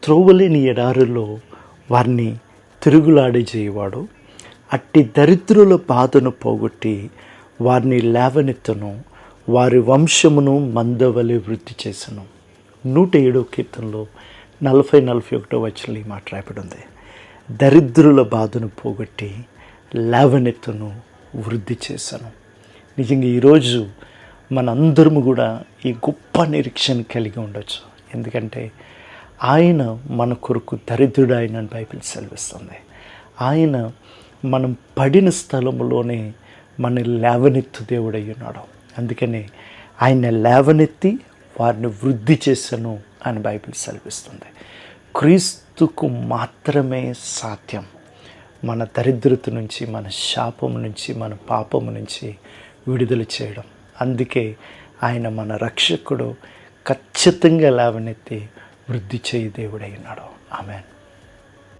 త్రోవలేని ఎడారులో వారిని తిరుగులాడజేయవాడు. అట్టి దరిద్రుల బాధను పోగొట్టి వారిని లేవనెత్తును, వారి వంశమును మందవలె వృద్ధి చేసెను. 107వ కీర్తనలో 40-41 వచనంలో ఈ మాట రాయబడి ఉంది. దరిద్రుల బాధను పోగొట్టి లేవనెత్తును, వృద్ధి చేశాను. నిజంగా ఈరోజు మనందరము కూడా ఈ గొప్ప నిరీక్షణ కలిగి ఉండొచ్చు. ఎందుకంటే ఆయన మన కొరకు దరిద్రుడు ఆయన బైబిల్ సెలవిస్తుంది. ఆయన మనం పడిన స్థలంలోనే మన లేవనెత్తు దేవుడై ఉన్నాడు. అందుకని ఆయన లేవనెత్తి వారిని వృద్ధి చేశాను అని బైబిల్ సెలవిస్తుంది. క్రీస్తుకు మాత్రమే సాధ్యం మన దరిద్రత నుంచి, మన శాపం నుంచి, మన పాపము నుంచి విడుదల చేయడం. అందుకే ఆయన మన రక్షకుడు, ఖచ్చితంగా లేవనెత్తి వృద్ధి చేయి దేవుడై ఉన్నాడు. ఆమేన్.